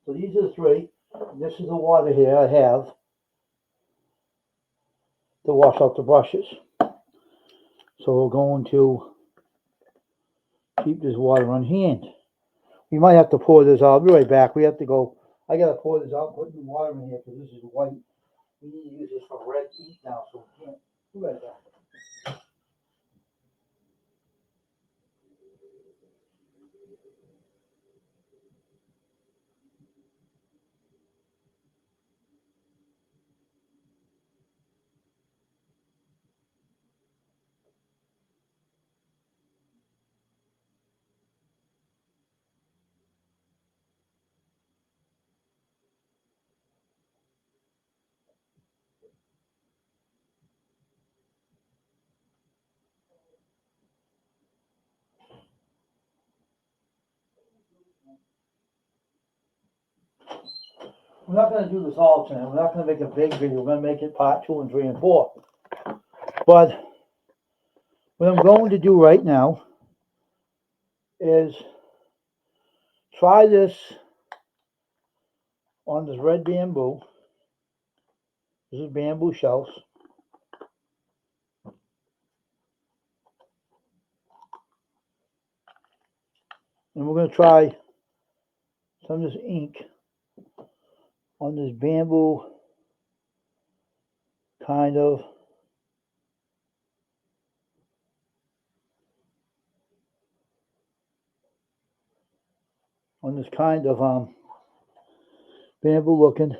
So these are the three. And this is the water here I have to wash out the brushes. So we're going to keep this water on hand. We might have to pour this out. I'll be right back. We have to go. I gotta pour this out, put new water in here because this is white. We need to use this for red ink now, so we can't. Be right back. We're not gonna do this all tonight. We're not gonna make a big video. We're gonna make it part 2 and 3 and 4. But what I'm going to do right now is try this on this red bamboo. This is bamboo shells. And we're going to try some of this ink on this bamboo kind of bamboo looking.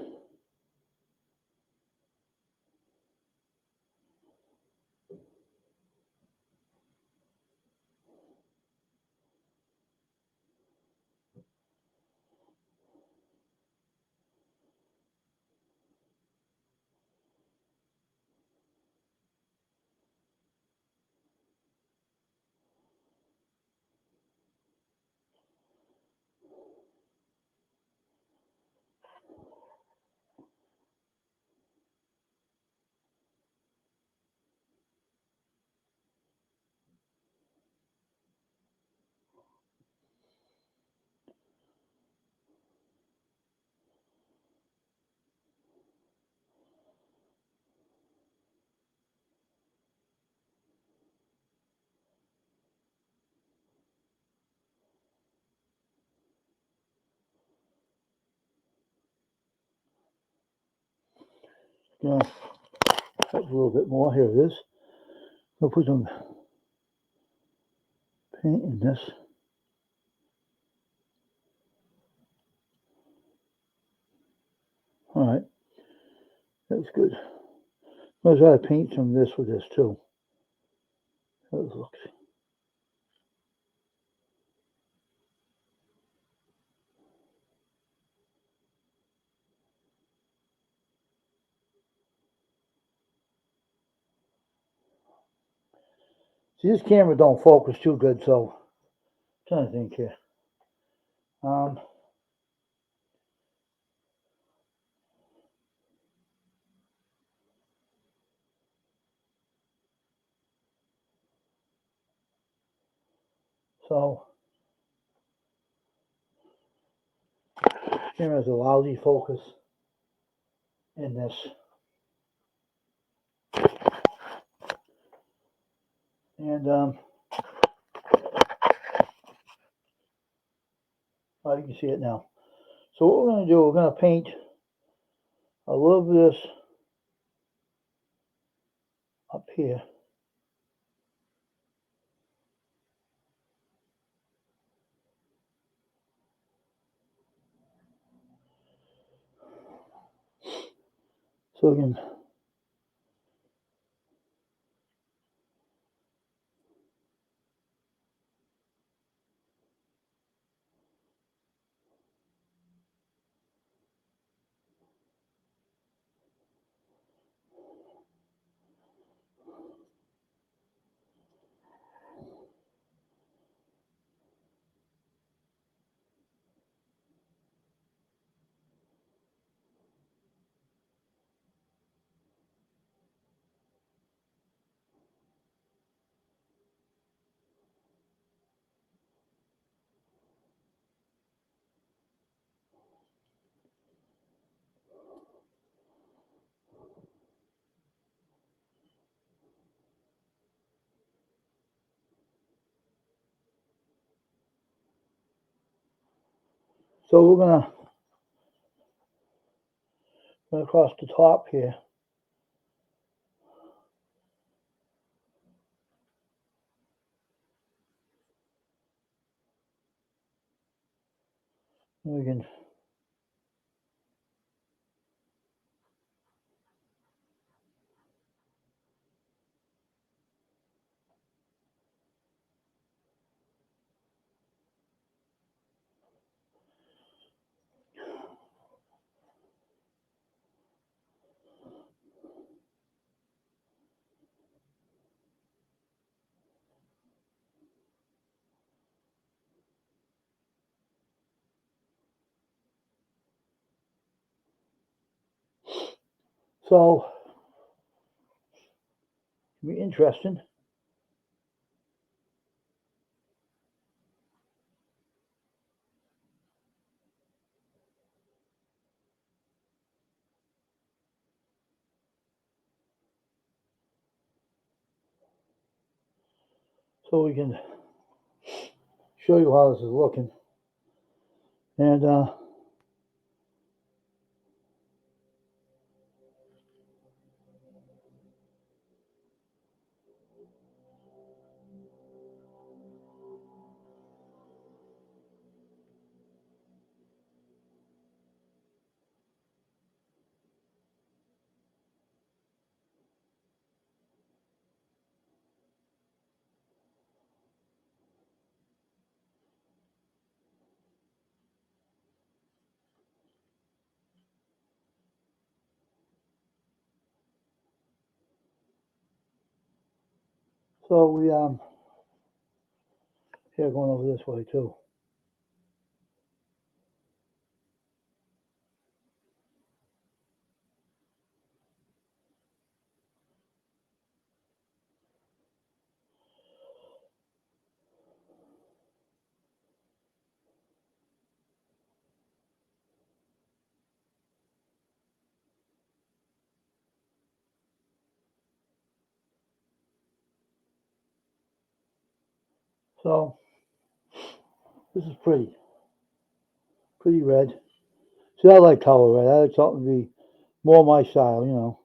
You know, a little bit more. Here it is. I'll put some paint in this. All right, that's good. I'm going to try to paint some of this with this too. How does it look? See, this camera don't focus too good, so I'm trying to think here. So camera has a lousy focus in this. And oh, you can see it now. So what we're going to do, we're going to paint a little bit of this up here. So we can So we're gonna run across the top here. We can so it'll be interesting. So we can show you how this is looking. And so we here going over this way too. So this is pretty red. See, I like color red. I like something to be more my style, you know.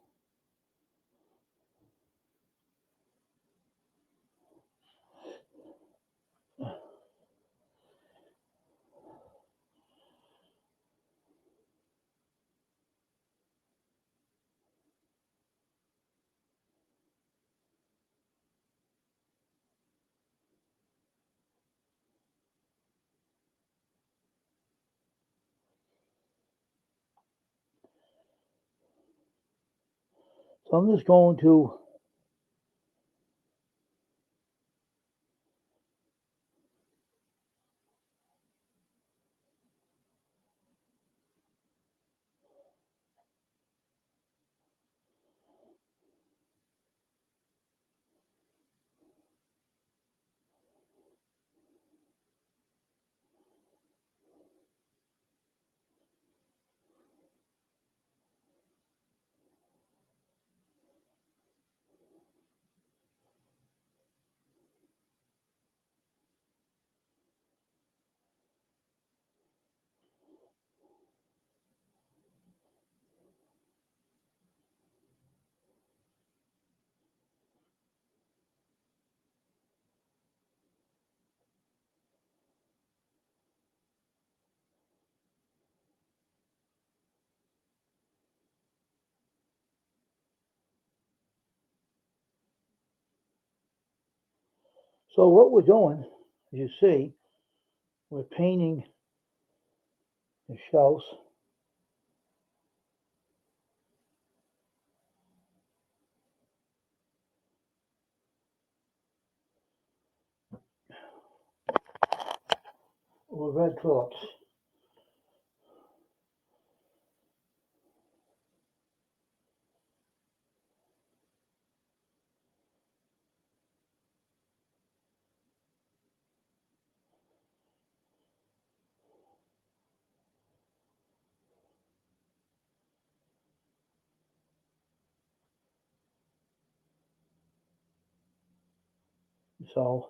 So I'm just going to so what we're doing, as you see, we're painting the shells. With red acrylics. So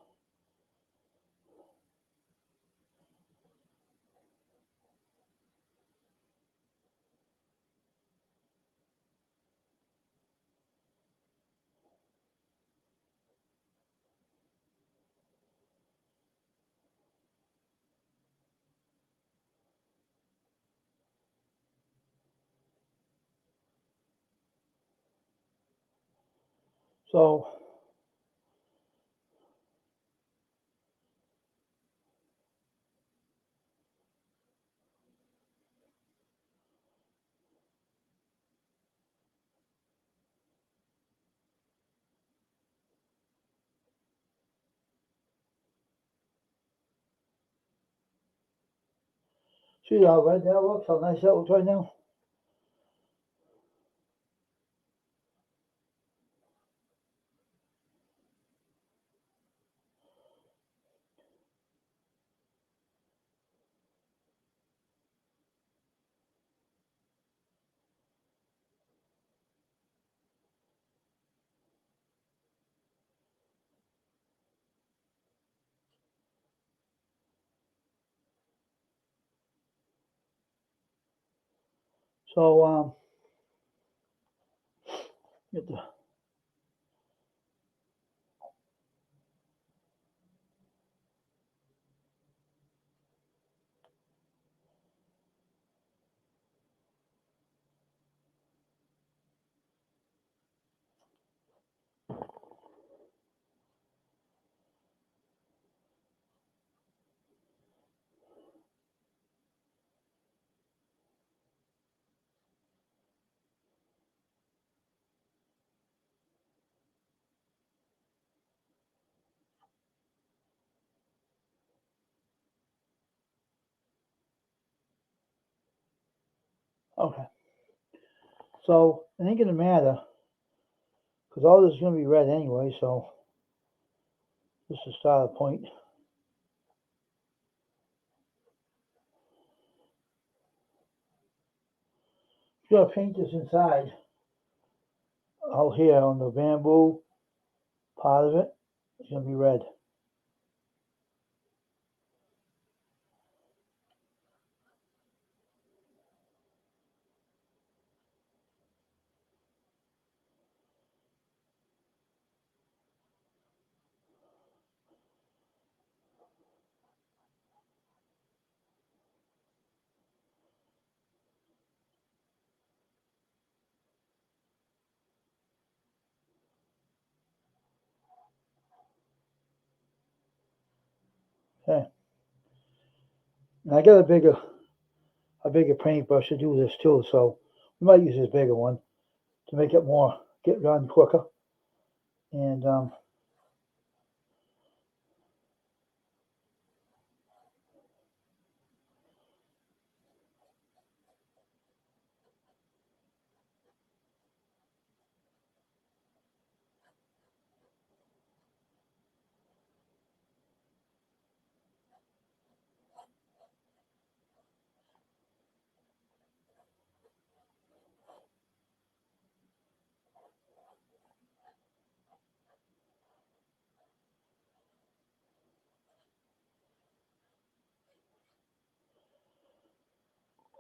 So see how red that looks, how nice that looks right now. So get the okay. So it ain't gonna matter because all this is gonna be red anyway. So this is the start point. I'm gonna paint this inside out here on the bamboo part of it. It's gonna be red. Okay. And I got a bigger paintbrush to do this too, so we might use this bigger one to make it more get done quicker. And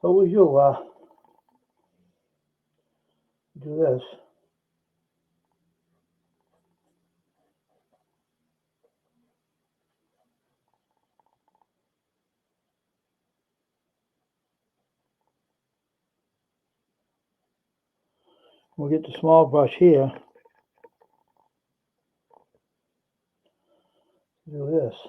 so we do this. We'll get the small brush here. Do this.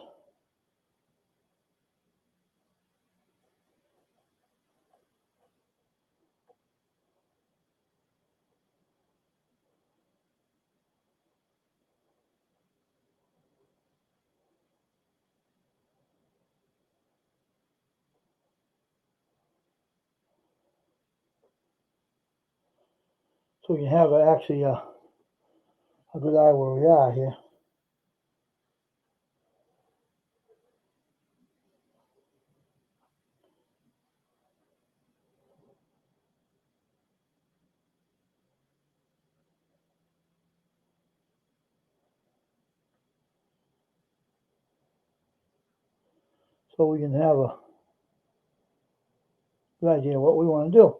So we can have actually a good eye where we are here. So we can have a good idea what we want to do.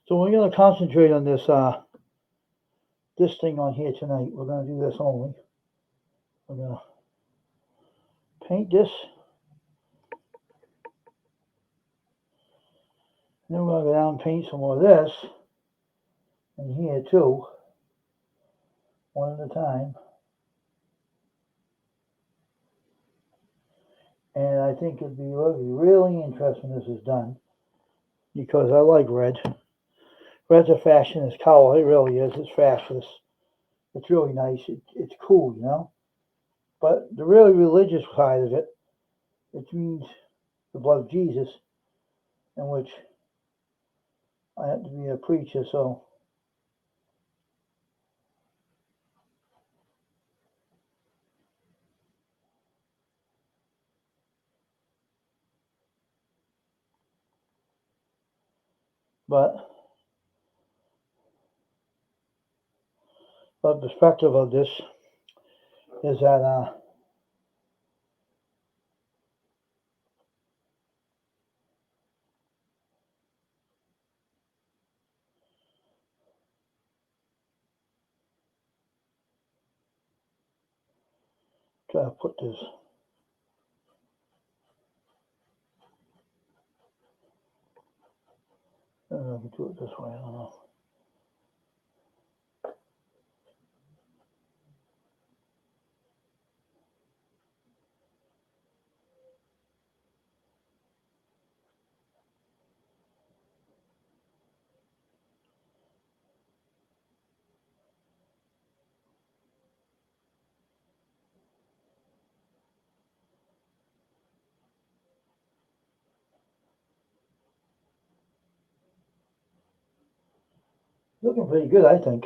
So we're going to concentrate on this thing on here tonight. We're going to do this only. We're going to paint this. And then we're going to go down and paint some more of this in here too. one at a time. And I think it'd be really interesting when this is done, because I like red. Red's a fashionist color. It really is. It's fashionist. It's really nice. It's cool, you know. But the really religious side of it, which means the blood of Jesus, in which I have to be a preacher, so but the perspective of this is that try to put this. I don't know if I can do it this way. I don't know. Looking pretty good, I think.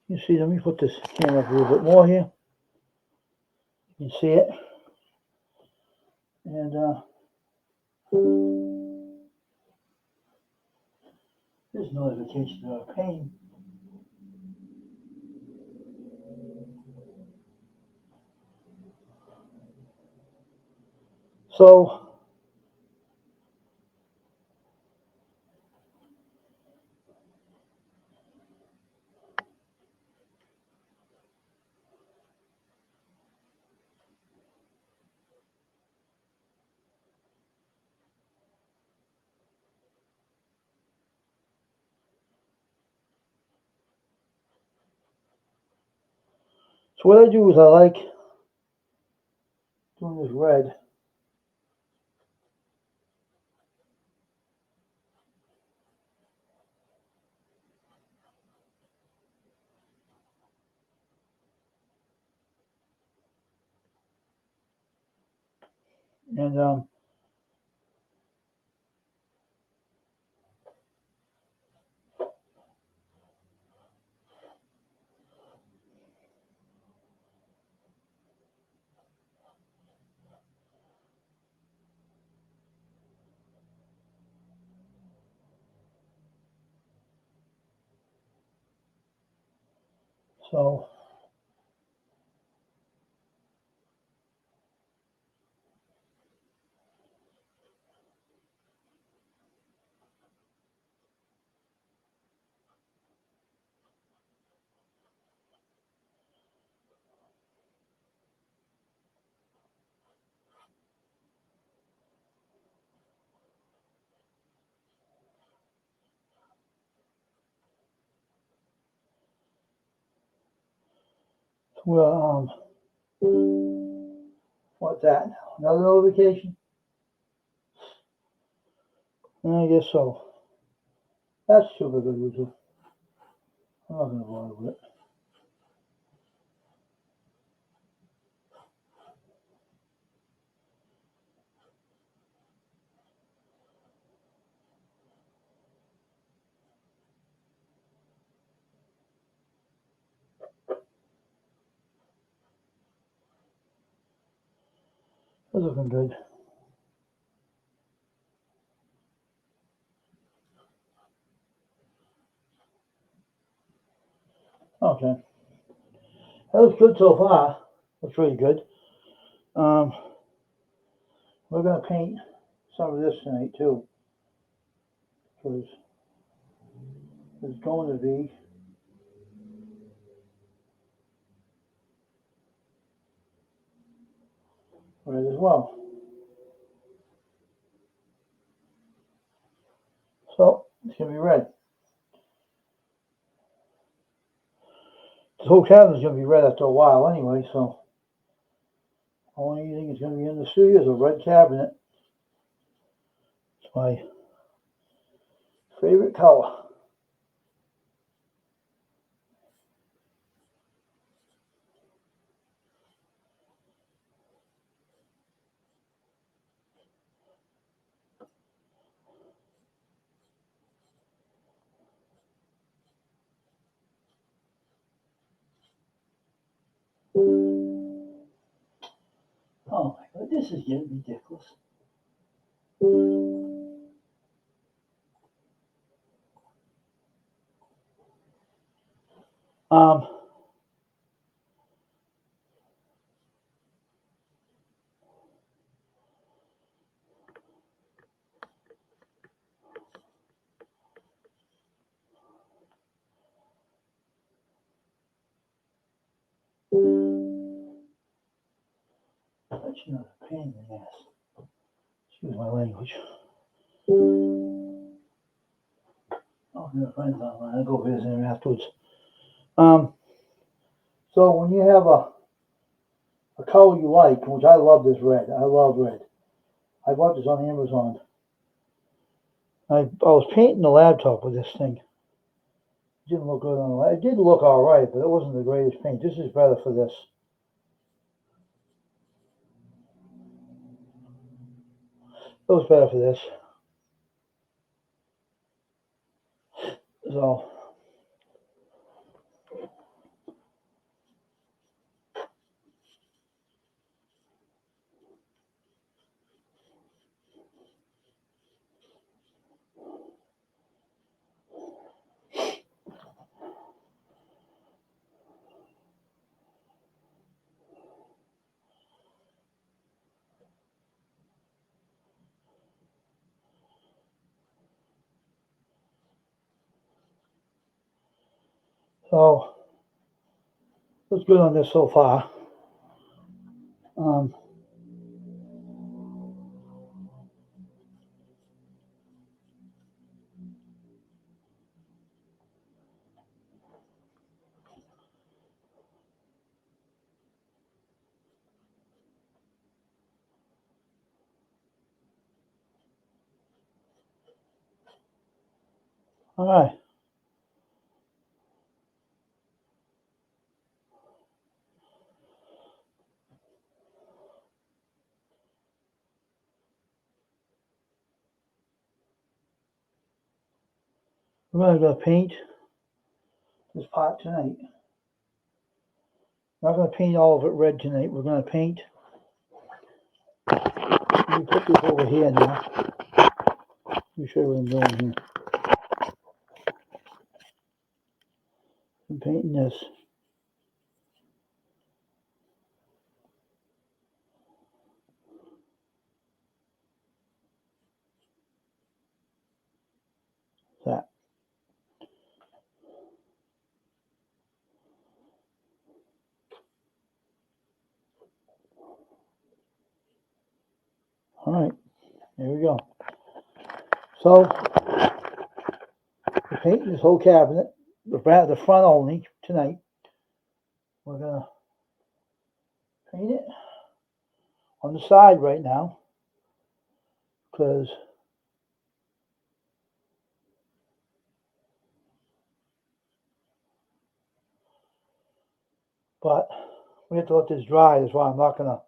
You see, let me put this camera up a little bit more here. You can see it. And there's notification of a pain. So what I do is I like doing this red. And so well, what's that? Another notification? I guess so. That's super good, Lucy. I'm not gonna bother with it. That's looking good. Okay. That looks good so far. Looks really good. We're gonna paint some of this tonight too, because there's going to be red as well. So it's gonna be red. The whole cabinet's gonna be red after a while anyway, so only thing that's gonna be in the studio is a red cabinet. It's my favorite color. Oh my God, this is getting ridiculous. Um, That's not a pain in the ass. Excuse my language. Oh, my friends online. I'll go visit him afterwards. So when you have a color you like, which I love this red. I love red. I bought this on Amazon. I was painting the laptop with this thing. It didn't look good on the laptop. It did look all right, but it wasn't the greatest paint. This is better for this. It was better for this. So, so looks good on this so far. Um, all right. We're going to paint this part tonight. We're not going to paint all of it red tonight. We're going to paint. Let me put this over here now. Let me show you what I'm doing here. I'm painting this. That. All right. There we go. So, we're painting this whole cabinet, the front only, tonight. We're going to paint it on the side right now, because but we have to let this dry. That's why I'm not going to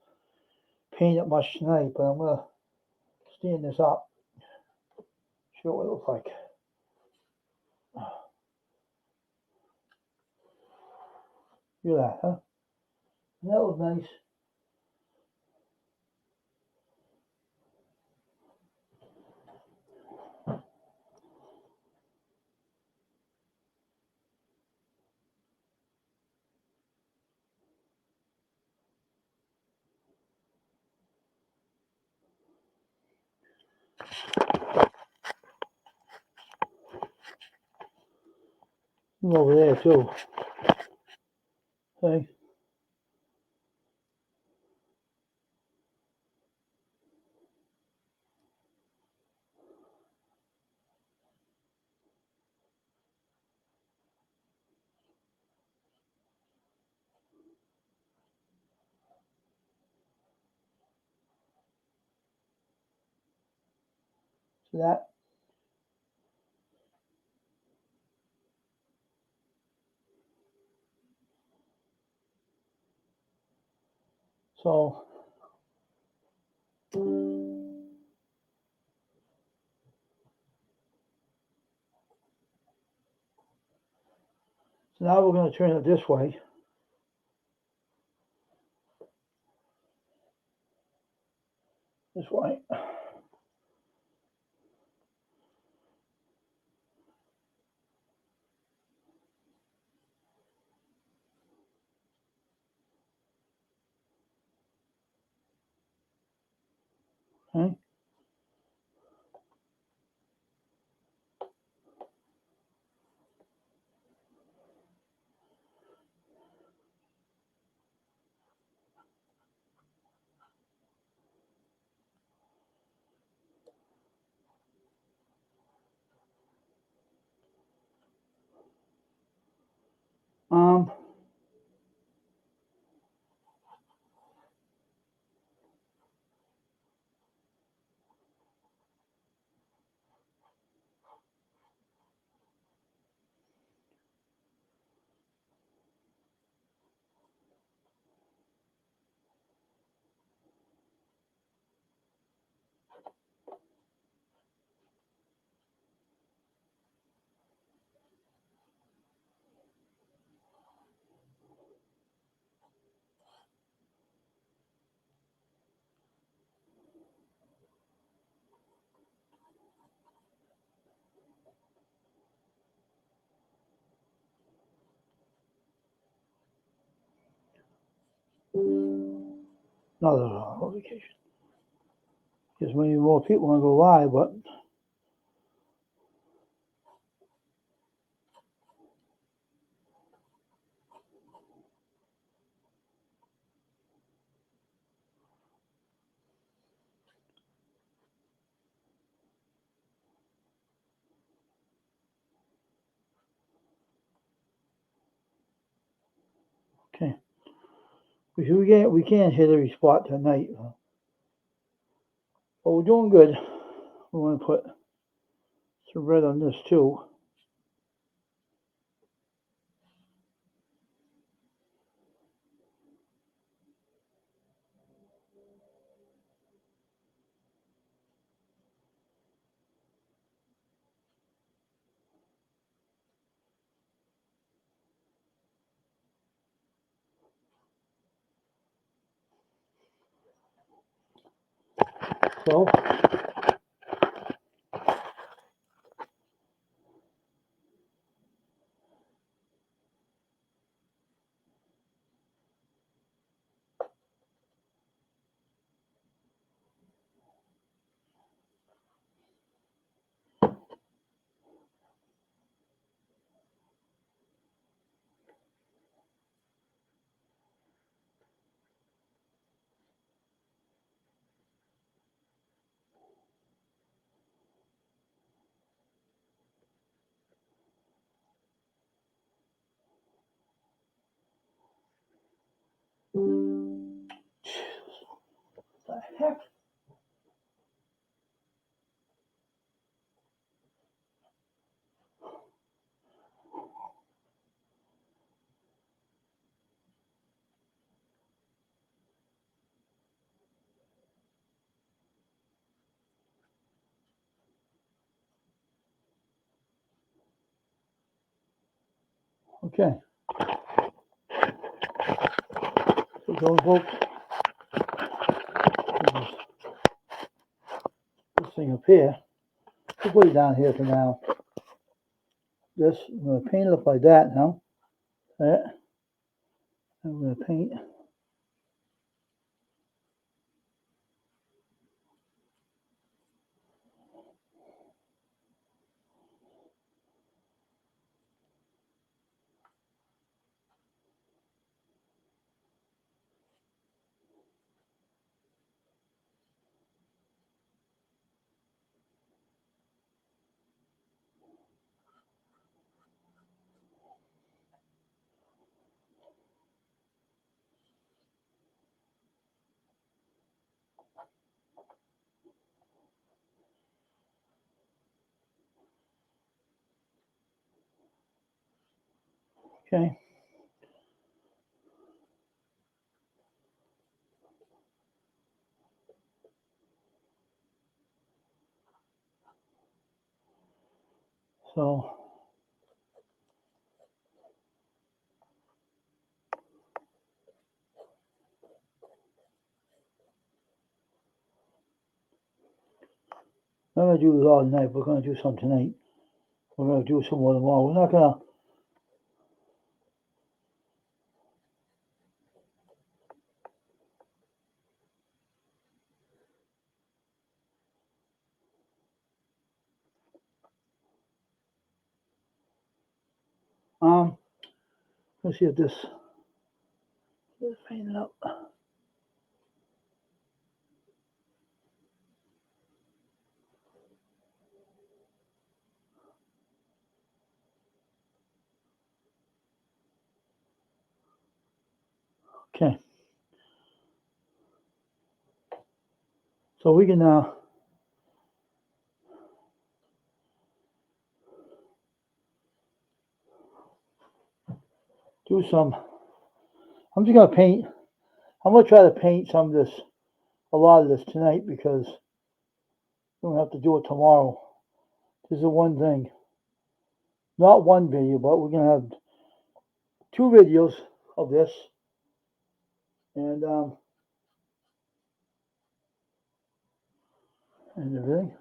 paint it much tonight, but I'm going to stand this up, show what it looks like. Look at that, huh? That was nice. And over there too. See? See that? So now we're going to turn it this way. This way. Okay. Um, another notification. Because maybe more people want to go live, but okay. We can't hit every spot tonight. But we're doing good. We want to put some red on this too. So what the heck? Okay. So going folks. This thing up here. We'll put it down here for now. This, I'm going to paint it up like that now. That. I'm going to paint. Okay. So I'm gonna do this all night. We're gonna do some tonight. We're gonna do some more tomorrow. We're not gonna. Let's see if this. Let's paint it up. Okay. So we can do some. I'm just gonna paint. I'm gonna try to paint some of this, a lot of this tonight because we don't have to do it tomorrow. This is the one thing. Not one video, but we're gonna have 2 videos of this, and everything.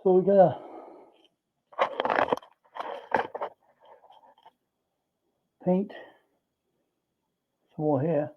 So we're gonna paint some more here.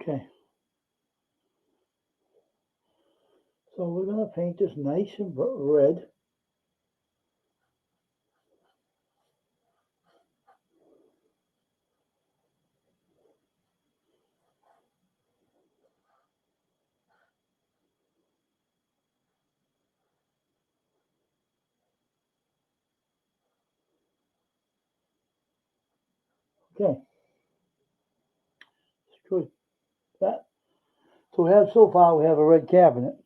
Okay. So we're gonna paint this nice and red. Okay. Good. That. So we have a red cabinet.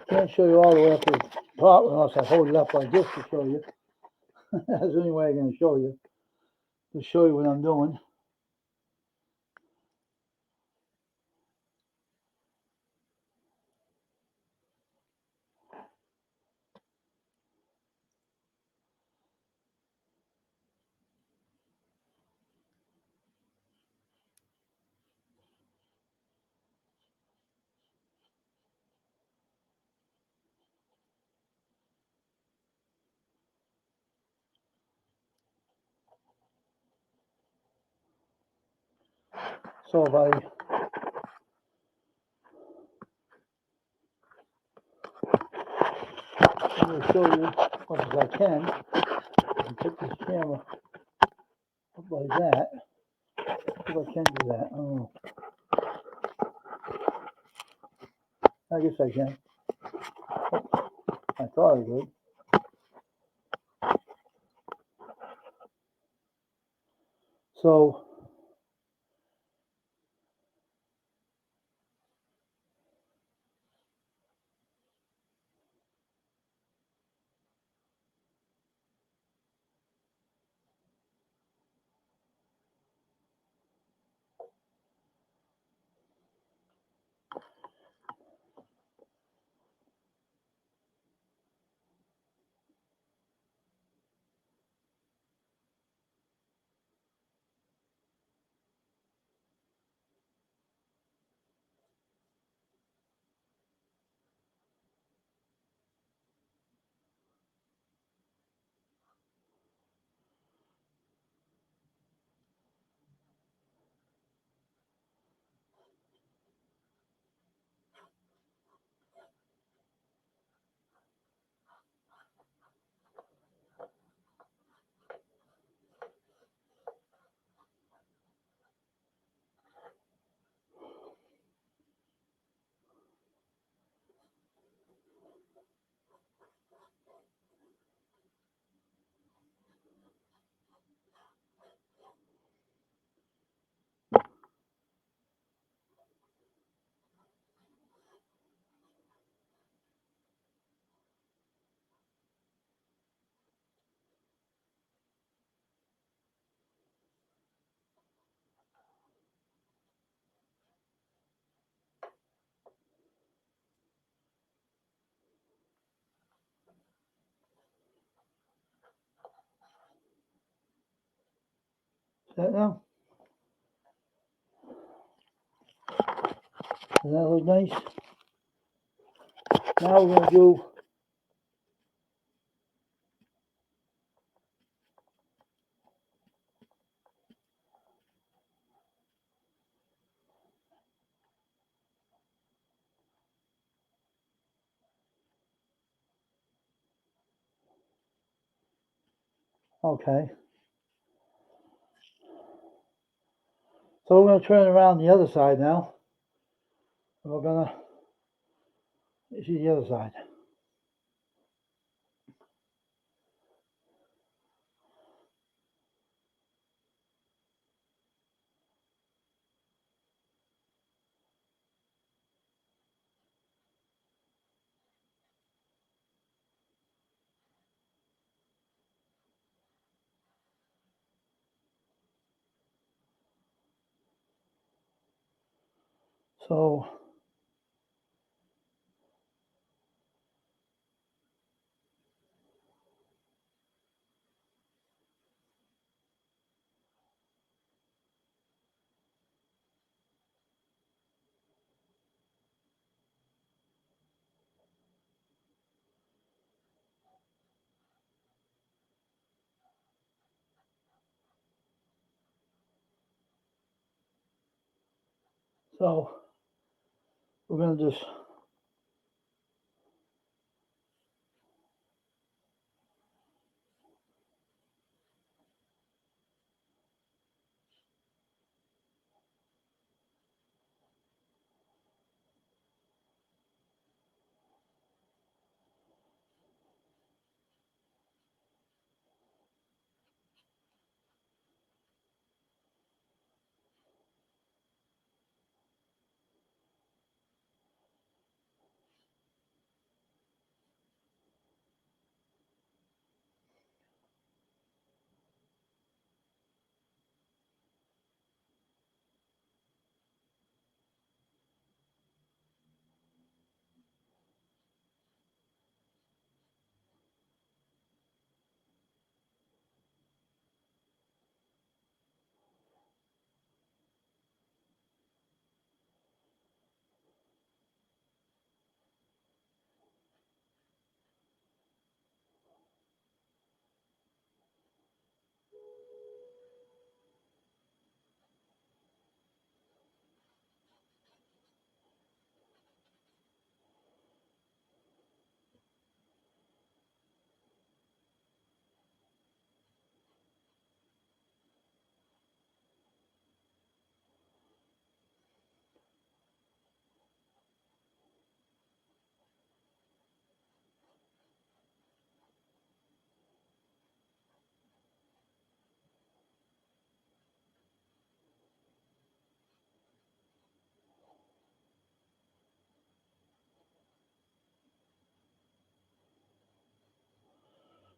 Can't show you all the way up to the top unless I hold it up like this to show you. That's the only way I'm gonna show you. To show you what I'm doing. So if I'm going to show you as much as I can. And put this camera up like that. If I can do that. I don't know. I guess I can. I thought I could. So is that now? Does that look nice? Now we're going to do okay. So we're going to turn around the other side now. And we're going to see the other side. So we're going to just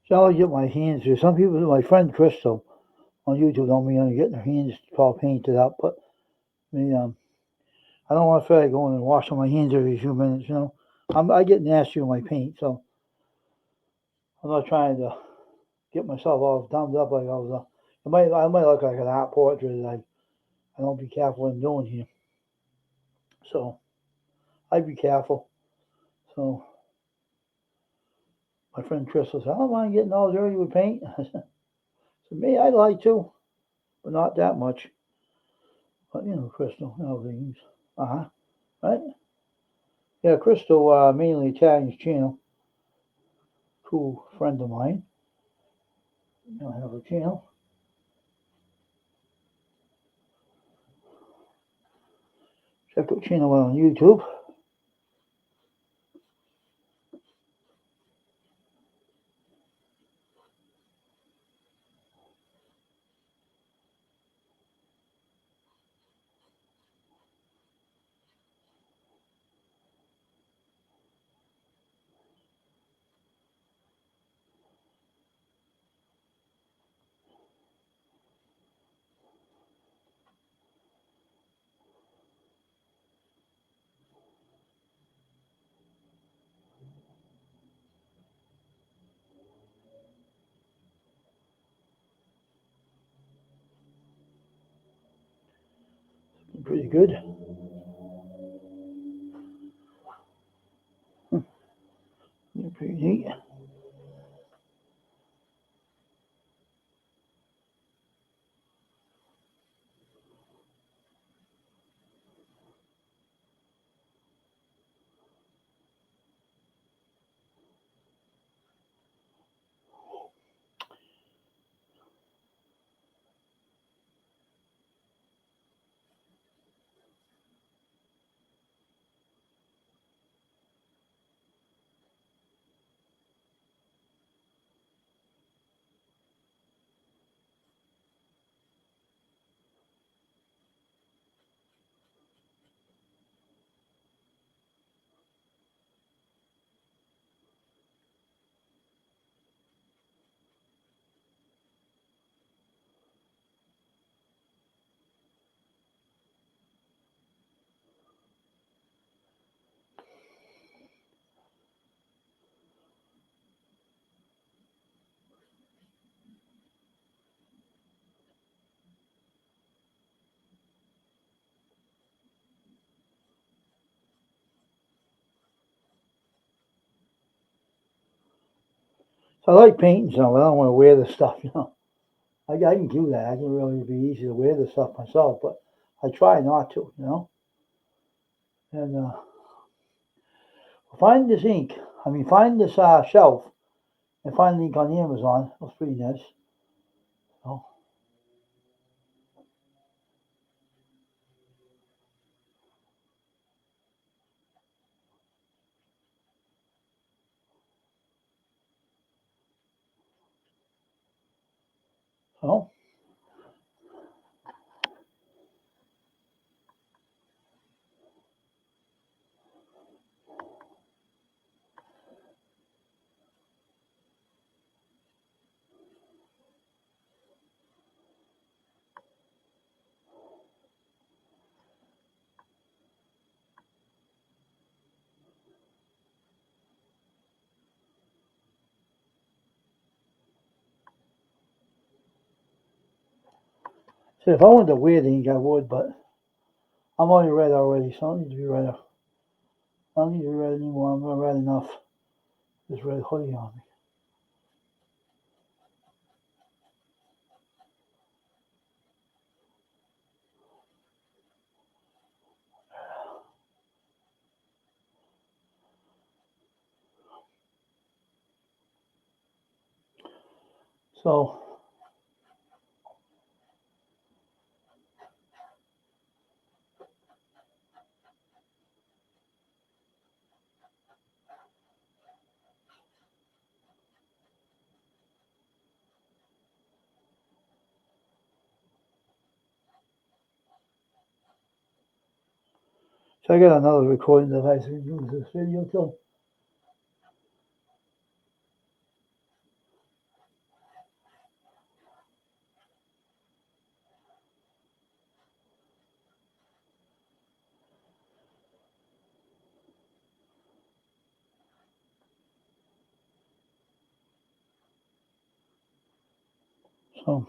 So I get my hands here. Some people, my friend Crystal on YouTube, don't mean getting their hands all painted up, but I mean, I don't want to feel like going and washing my hands every few minutes. You know, I get nasty with my paint, so I'm not trying to get myself all dumbed up like I was. I might look like an art portrait. I don't be careful what I'm doing here. So I be careful. So my friend Crystal said, I don't mind getting all dirty with paint. I said, me, I like to, but not that much. But you know, Crystal, you know things. Right? Yeah, Crystal, mainly Italian's channel. Cool friend of mine. I have a channel. Check out channel out on YouTube. Pretty good. Pretty neat. So I like painting some, but I don't want to wear the stuff, you know. I can do that. I can really be easy to wear the stuff myself, but I try not to, you know. And find this ink. Find this shelf and find the ink on Amazon. That's pretty nice. So, so, so if I wanted to wear the ink, I would, but I'm already red already, so I don't need to be red. I don't need to be red anymore. I'm red enough. This red hoodie on me. So, I got another recording device we use this video too. So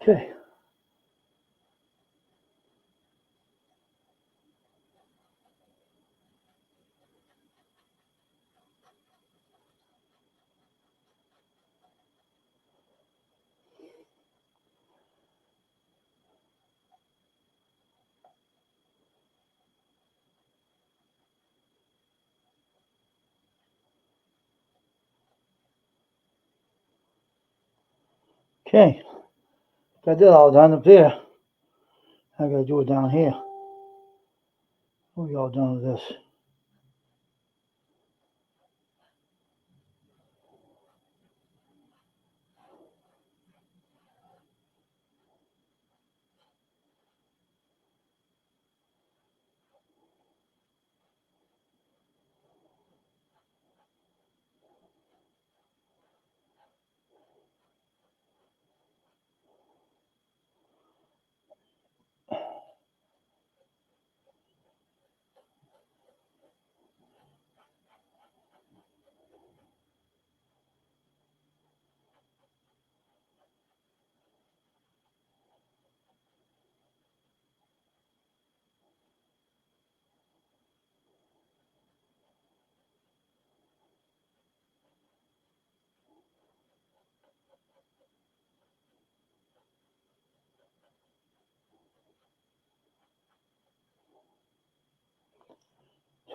okay. Okay. Got that all done up there. I gotta do it down here. What are we all done with this?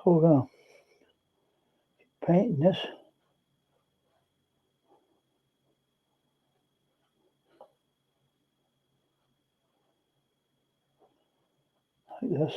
So we're gonna paint this. Like this.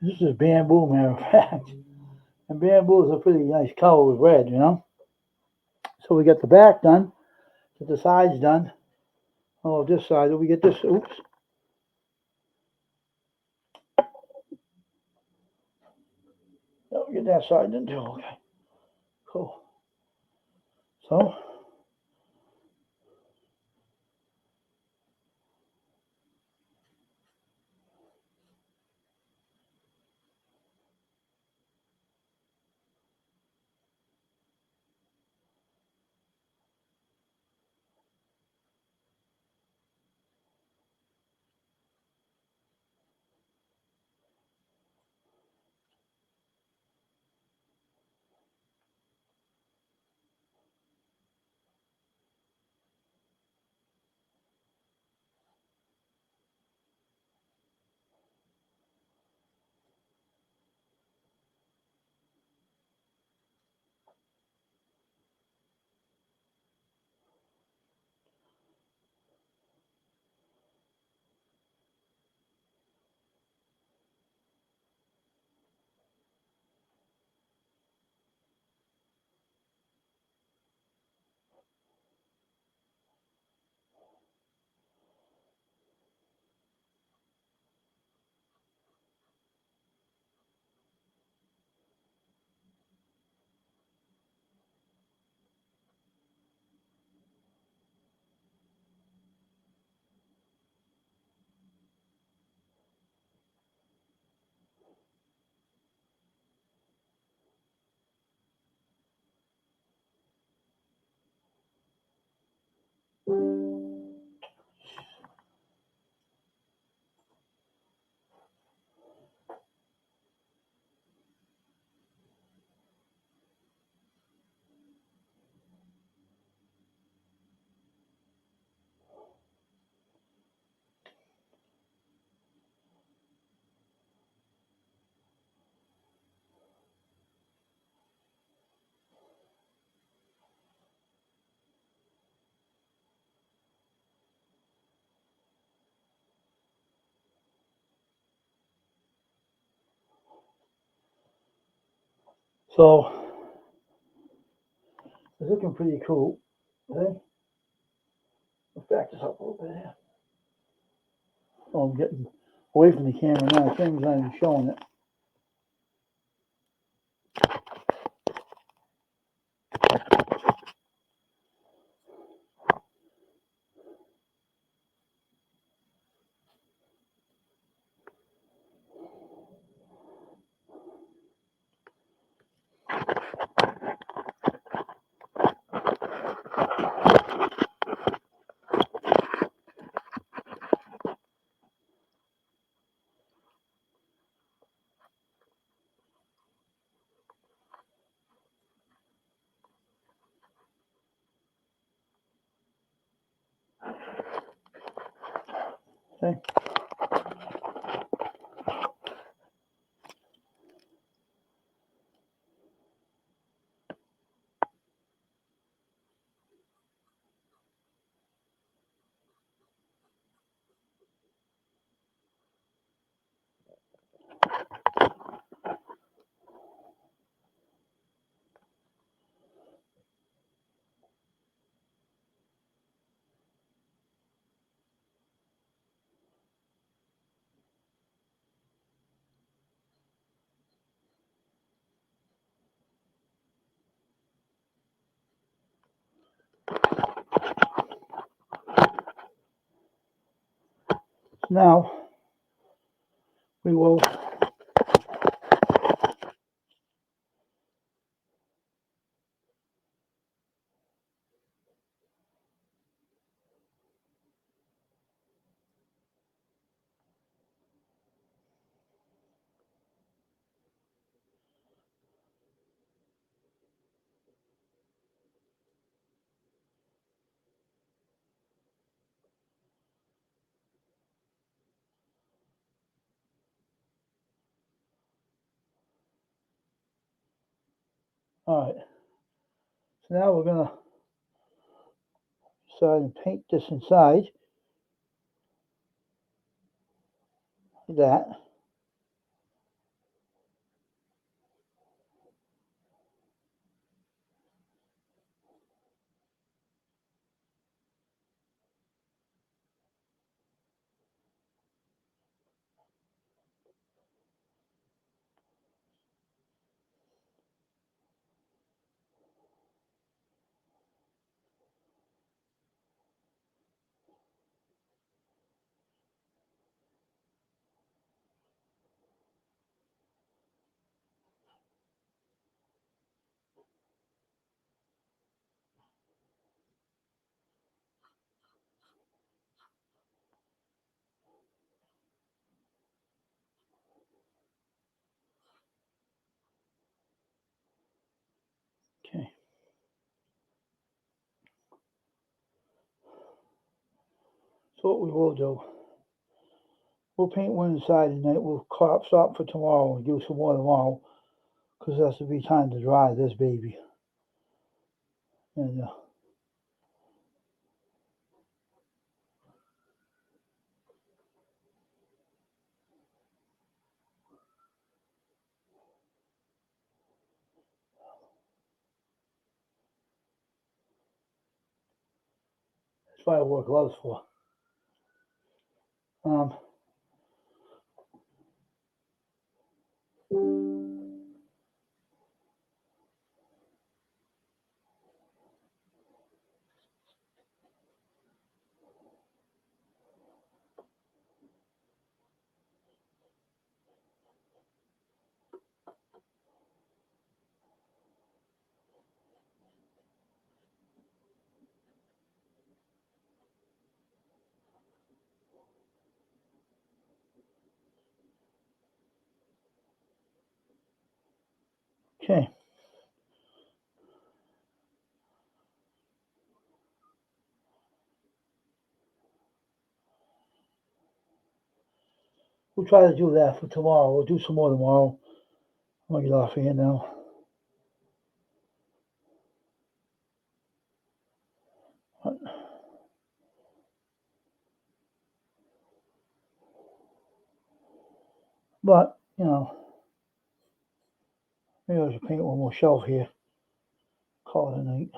This is bamboo, matter of fact. And bamboo is a pretty nice color with red, you know. So we got the back done, get the sides done. Oh, this side, we get this, oops. Oh, we get that side done too, okay. Cool. So, So it's looking pretty cool. Okay? Let's back this up a little bit here. Oh, I'm getting away from the camera now. The camera's not even showing it. Okay. Now we will all right. So now we're gonna start and paint this inside like that. Okay. So what we will do, we'll paint one inside tonight. We'll stop for tomorrow and do some more tomorrow because it has to be time to dry this baby. And that's why I wore gloves for. Okay. We'll try to do that for tomorrow. We'll do some more tomorrow. I'm gonna get off here now. But, you know, Maybe I should paint one more shelf here. Call it a night.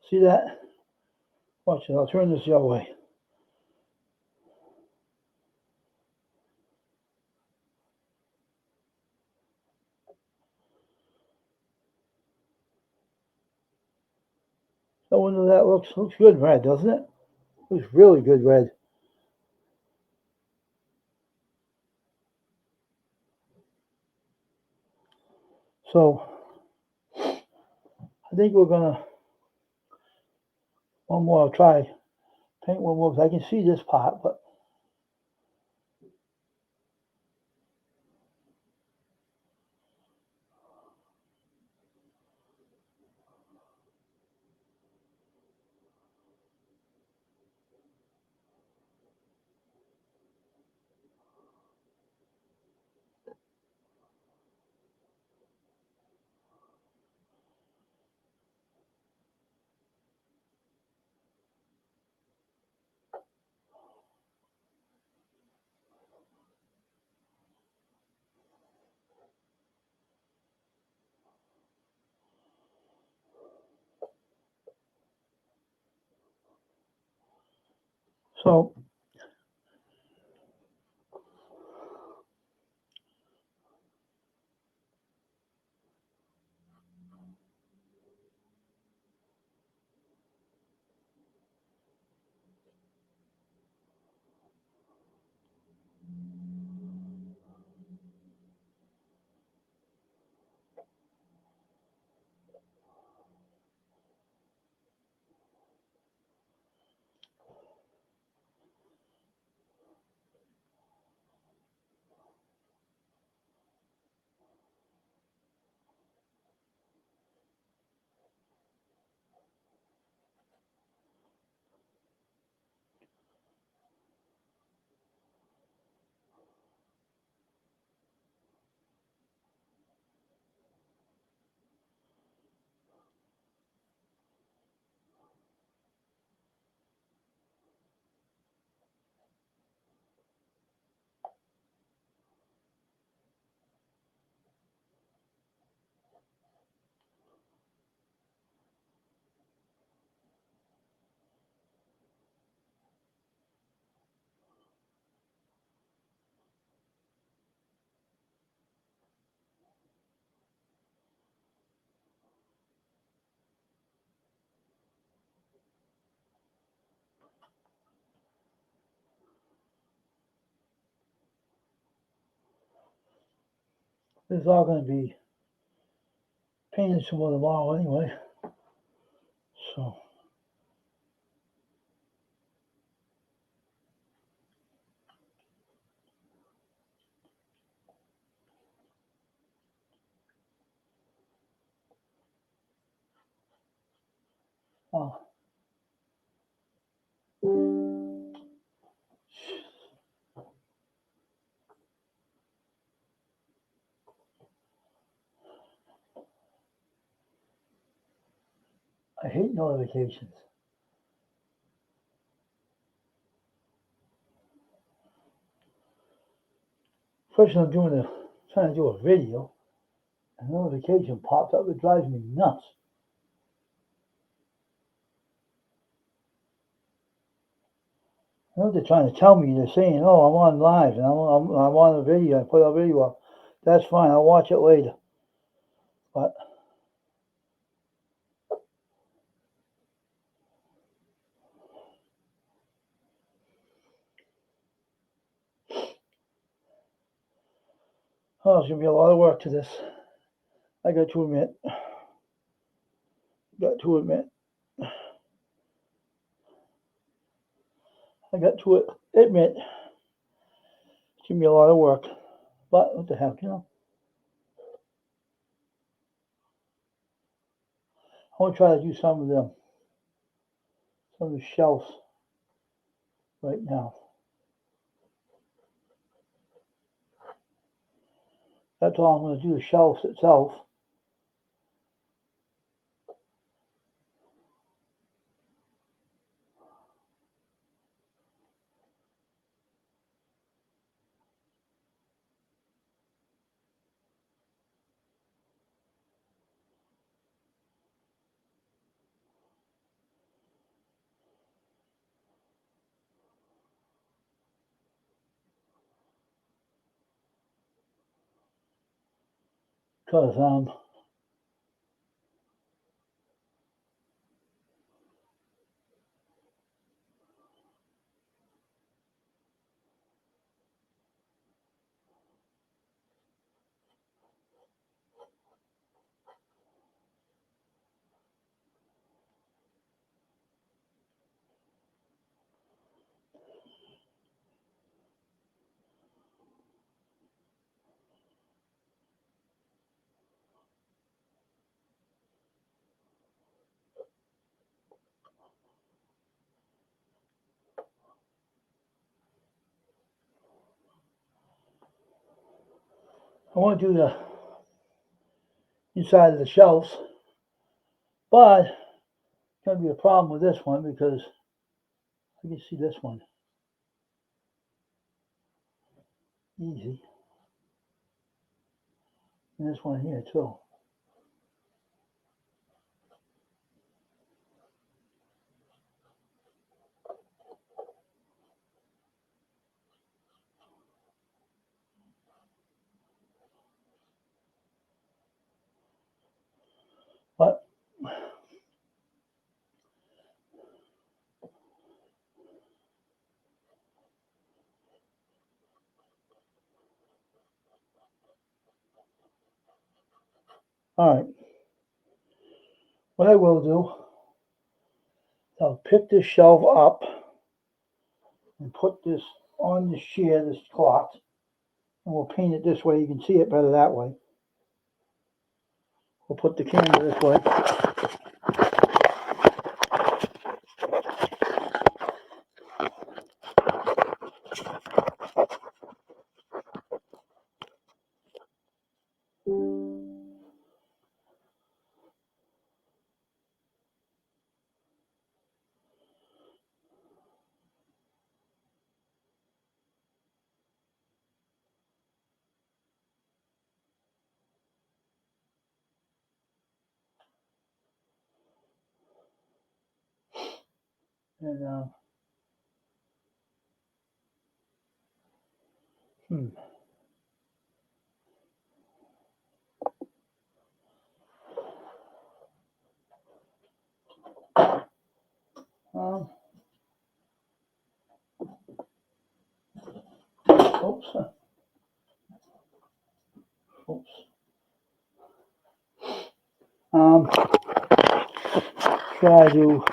See that? Watch it. I'll turn this the other way. No wonder that looks good red, doesn't it? Looks really good red. So I think we're gonna one more. I'll try paint one more because I can see this part, but so this is all gonna be painted some more tomorrow anyway. So Oh. I hate notifications. Especially when I'm trying to do a video, a notification pops up, it drives me nuts. I know what they're trying to tell me. They're saying, "Oh, I'm on live and I'm on a video. I put a video up. That's fine. I'll watch it later." But there's gonna be a lot of work to this. I got to admit. I got to admit it's gonna be a lot of work. But what the heck, I want to try to do some of the shelves right now. That's all I'm going to do, the shelves itself. Because I want to do the inside of the shelves, but it's going to be a problem with this one because I can see this one easy, and this one here too. But all right, what I will do, I'll pick this shelf up and put this on the shear, this cloth, and we'll paint it this way. You can see it better that way. We'll put the camera this way. And oops, oops. Try to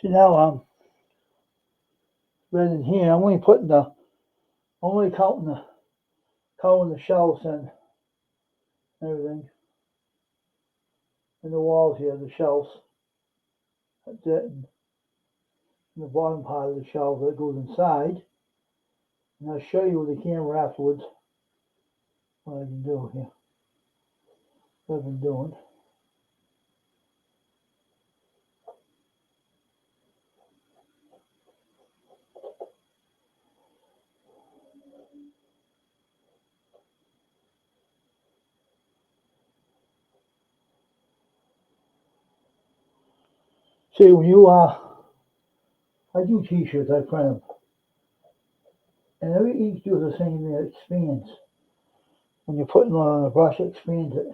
See now right in here, I'm only counting the shelves and everything. And the walls here, the shelves. That's it. And the bottom part of the shelf that goes inside. And I'll show you with the camera afterwards what I can do here. What I've been doing. See, when you I do t-shirts, I print them. And each do the same thing, it expands. When you're putting it on the brush, it expands it.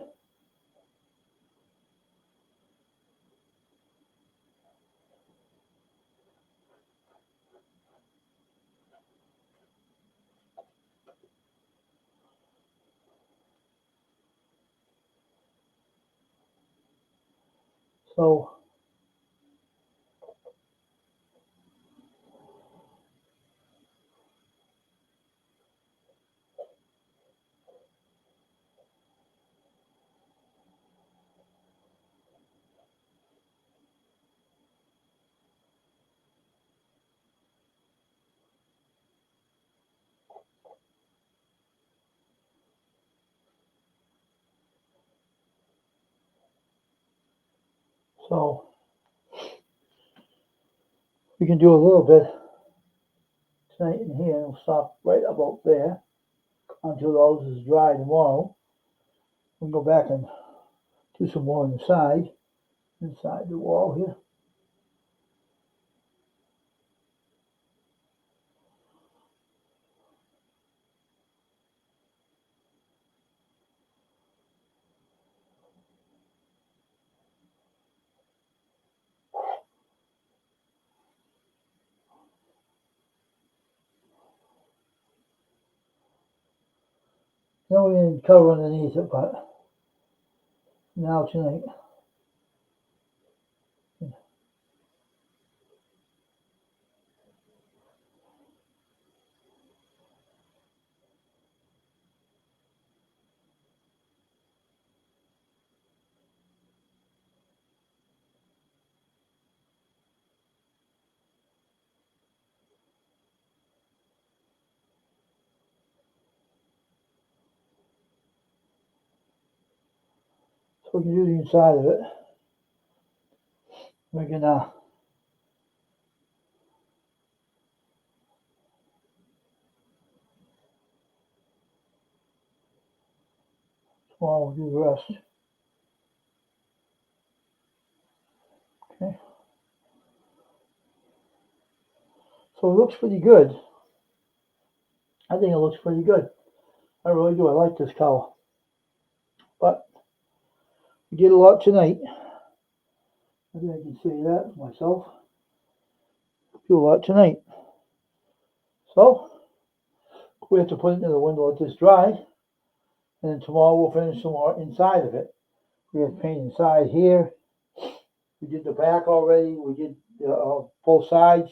So we can do a little bit tonight in here, and we'll stop right about there until all this is dry tomorrow. We'll go back and do some more on the side, inside the wall here. No, we didn't cover underneath it, but now tonight. So we can do the inside of it. We can tomorrow we'll do the rest. Okay. So it looks pretty good. I think it looks pretty good. I really do. I like this color. But we did a lot tonight. I think I can say that myself. Do a lot tonight. So we have to put it in the window, let this dry, and then tomorrow we'll finish some more inside of it. We have paint inside here. We did the back already. We did both sides.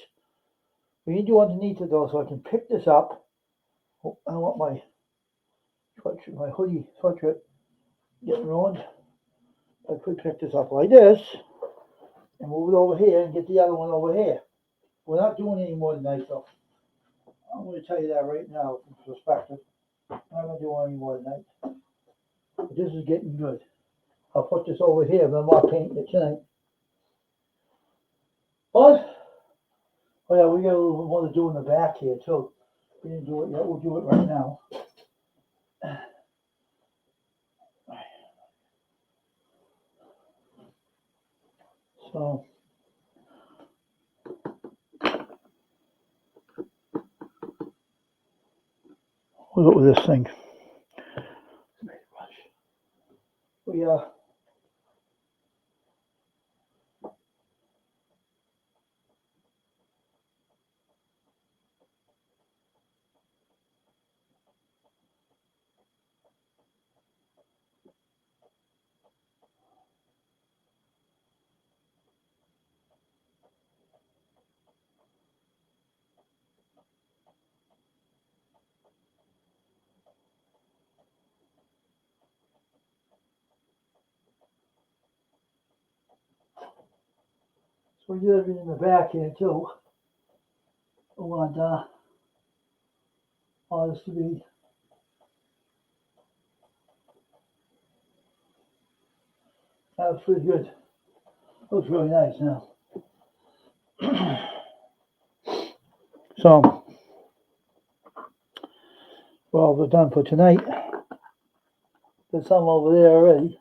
We need to do underneath it though, so I can pick this up. Oh, I don't want my hoodie sweatshirt getting ruined. I could pick this up like this and move it over here and get the other one over here. We're not doing any more tonight though. I'm going to tell you that right now from perspective. I'm not going to do any more tonight. But this is getting good. I'll put this over here, but I'm not painting it tonight. But, oh yeah, we got a little bit more to do in the back here too. We didn't do it yet. We'll do it right now. So, we'll go with this thing. We We get everything in the back here too. We want all this to be that was pretty good. Looks really nice now. So, well, we're done for tonight. There's some over there already,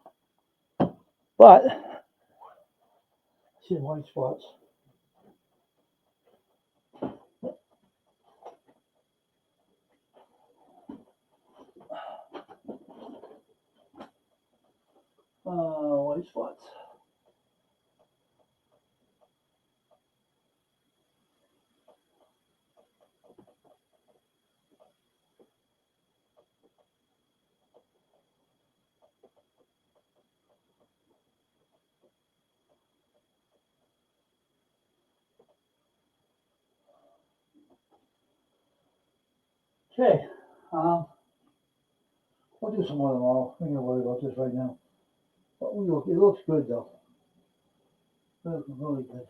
but I see white spots. White spots. Okay, we'll do some more tomorrow. I'm gonna worry about this right now. But it looks good though. It looks really good.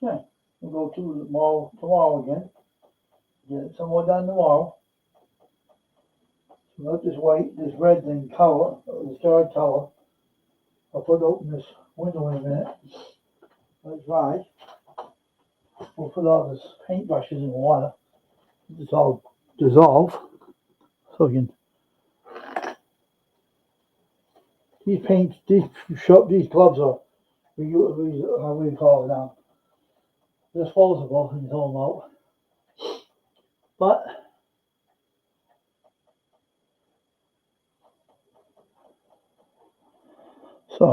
Okay, we'll go to tomorrow again. Get some more done tomorrow. So let this red thing color, the third color. I'll open this window in a minute. Let it dry. We'll put all this paintbrushes in water. It's all dissolve. So you can, these gloves are, how do you call it now? Disposable, you can throw them out. But, so,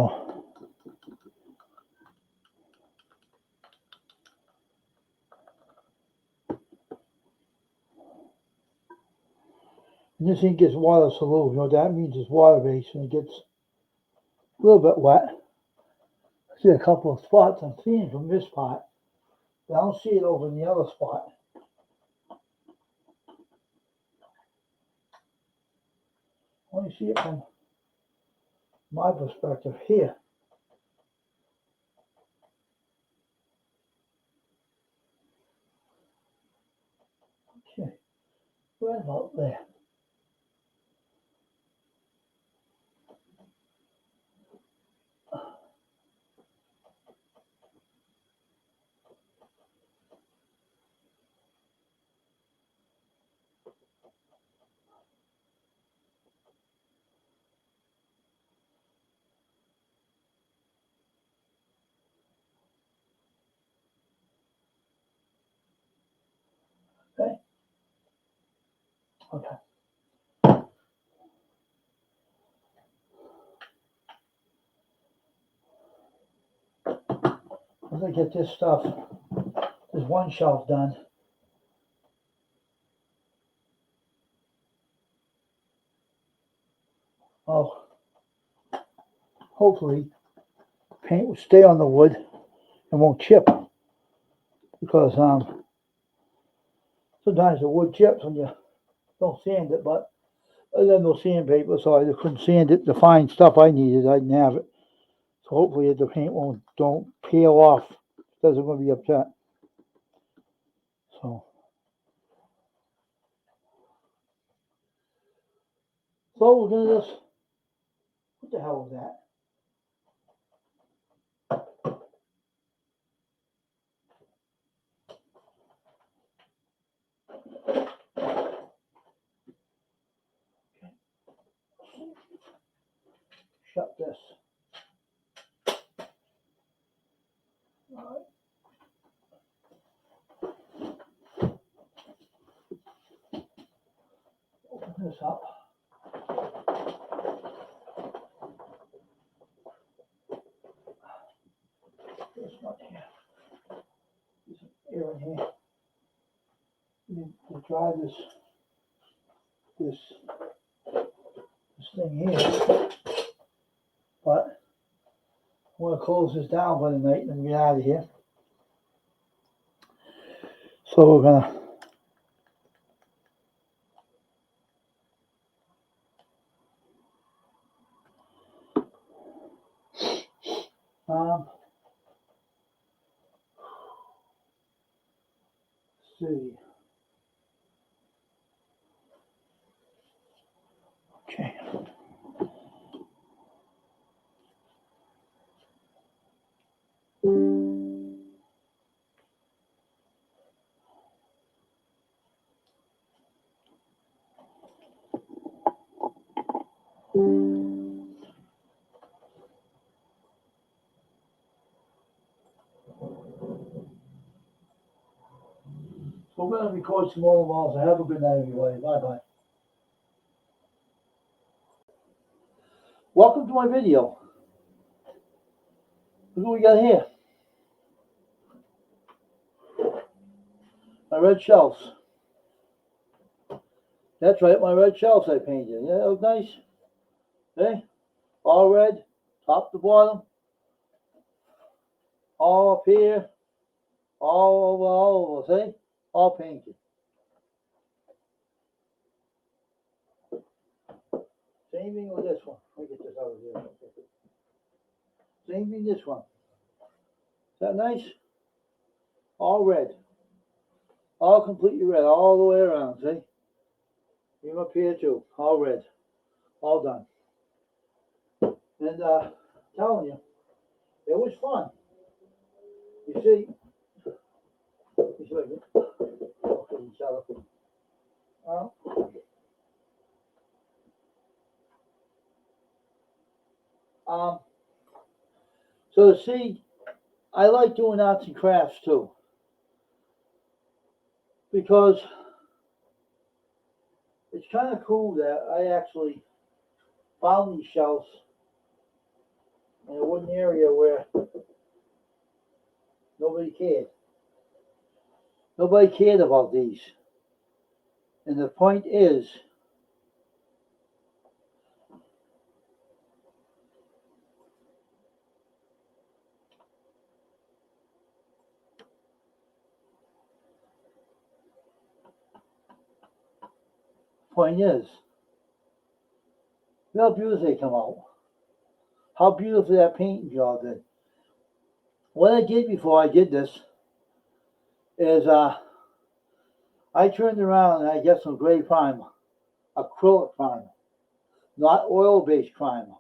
this ink gets water soluble. You know what that means? It's water based and it gets a little bit wet. I see a couple of spots I'm seeing from this spot. But I don't see it over in the other spot. I only see it from my perspective here. Okay, right about there. Okay. Okay. Once I get this stuff, there's one shelf done. Oh, hopefully paint will stay on the wood and won't chip, because sometimes the wood chips when you don't sand it, but I had no sandpaper, so I couldn't sand it. The fine stuff I needed, I didn't have it. So hopefully the paint don't peel off. Doesn't going to be upset. So we're gonna just, what the hell was that? Shut this. All right. Open this up. This one here. There's some air in here. You need to dry this thing here. But I want to close this down for the night and get out of here. So we're gonna see. Okay. So we're going to record some more walls. Have a good night, everybody. Bye-bye. Welcome to my video. Look what we got here. My red shelves. That's right, my red shelves I painted. Yeah, that look nice. Okay? All red, top to bottom. All up here. All over, see? All painted. Same thing with this one. Let me get this out of here. Same thing this one. Is that nice? All red. All completely red, all the way around, see? Even up here too, all red. All done. And telling you, it was fun. You see, each other. So see, I like doing arts and crafts too, because it's kind of cool that I actually found these shelves in a wooden area where nobody cared. Nobody cared about these. And the point is, look how beautiful they come out. How beautiful that painting job did. What I did before I did this is I turned around and I got some gray primer, acrylic primer, not oil-based primer.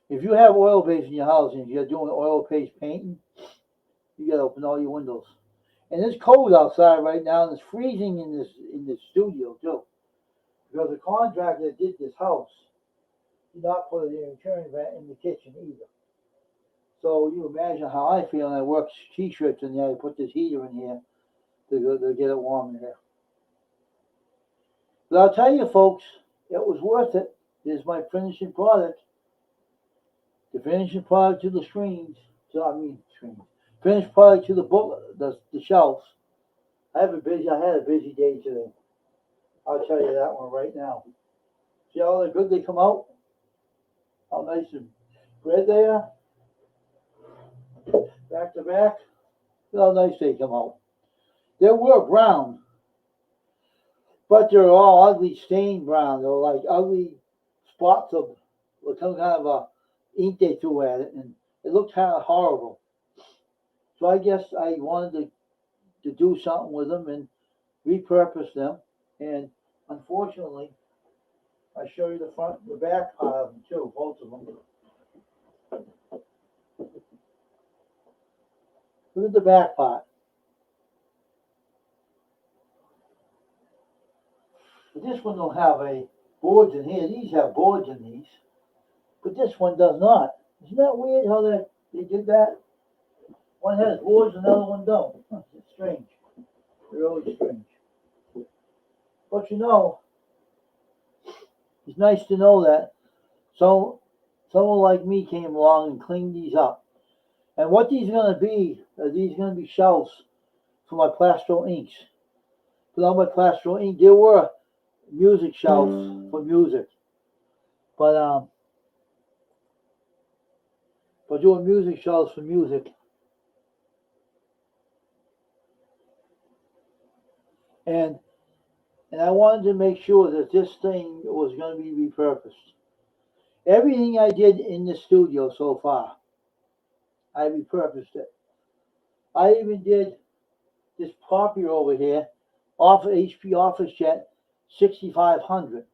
If you have oil-based in your house and you're doing oil-based painting, you gotta open all your windows. And it's cold outside right now, and it's freezing in this studio too, because the contractor that did this house did not put an return vent in the kitchen either. So you imagine how I feel, and I work t-shirts in there. I put this heater in here to get it warm in here. But I'll tell you, folks, it was worth it. Here's my finishing product. The finishing product to the screens. Finished product to the book, the shelves. I had a busy day today. I'll tell you that one right now. See how good they come out? How nice and red they are? Back to back. Look how nice they come out. They were brown, but they're all ugly stained brown. They're like ugly spots of some kind of a ink they threw at it, and it looked kind of horrible. So I guess I wanted to do something with them and repurpose them. And unfortunately, I show you the back part of them too, both of them. Look at the back part. But this one don't have a boards in here. These have boards in these, but this one does not. Isn't that weird how they did that? One has boards, another one don't. It's strange. Really strange. But you know, it's nice to know that someone like me came along and cleaned these up. And what these are going to be, these are going to be shelves for my Plastro inks. Put on my Plastro ink. There were music shelves for music, but doing music shelves for music. And I wanted to make sure that this thing was going to be repurposed. Everything I did in the studio so far, I repurposed it. I even did this copier over here, off HP OfficeJet 6500.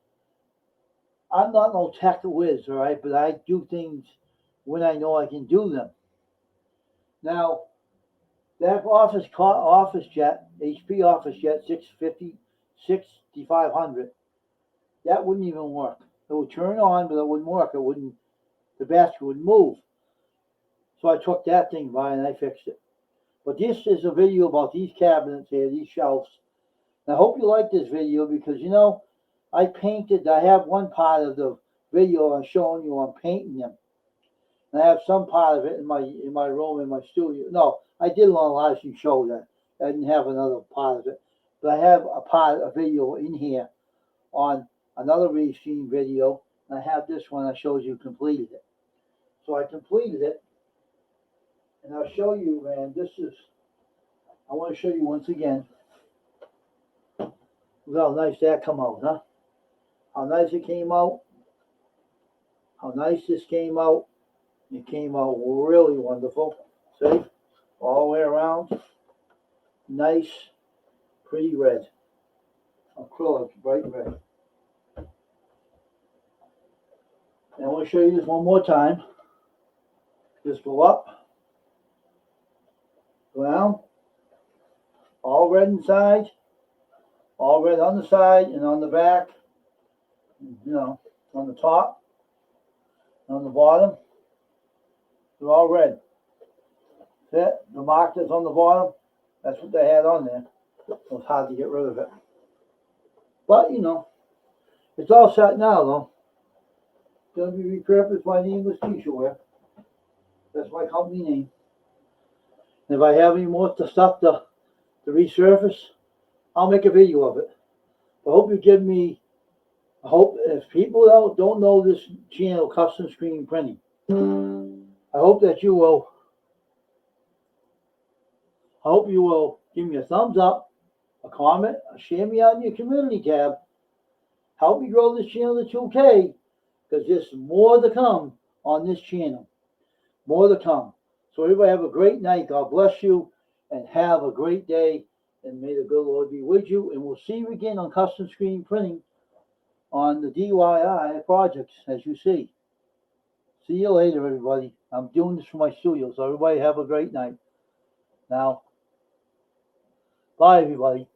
I'm not no tech whiz, all right, but I do things when I know I can do them. Now, that OfficeJet, HP OfficeJet 6500, that wouldn't even work. It would turn on, but it wouldn't work. The basket wouldn't move. So I took that thing by and I fixed it. But this is a video about these cabinets here, these shelves. And I hope you like this video because, you know, I have one part of the video I'm showing you, I'm painting them. And I have some part of it in my room, in my studio. No, I did it on a live stream show that. I didn't have another part of it. But I have a video in here on another restream video. And I have this one that shows you completed it. So I completed it. And I'll show you, man, I want to show you once again. Look how nice that come out, huh? How nice it came out. How nice this came out. It came out really wonderful. See? All the way around. Nice, pretty red. Acrylic, bright red. And I want to show you this one more time. Just go up. Go down. All red inside. All red on the side and on the back. You know, on the top. On the bottom. They're all red. See? The mark that's on the bottom, that's what they had on there. It was hard to get rid of it. But, you know, it's all set now, though. It's going to be repurposed by the English T-shirt wear. That's my company name. And if I have any more stuff to resurface, I'll make a video of it. I hope you give me, I hope if people don't know this channel, Custom Screen Printing, I hope you will give me a thumbs up, a comment, share me out in your community tab. Help me grow this channel to 2K, because there's more to come on this channel. More to come. So everybody have a great night. God bless you, and have a great day. And may the good Lord be with you. And we'll see you again on Custom Screen Printing on the DIY projects, as you see. See you later, everybody. I'm doing this from my studio, so everybody have a great night. Now, bye, everybody.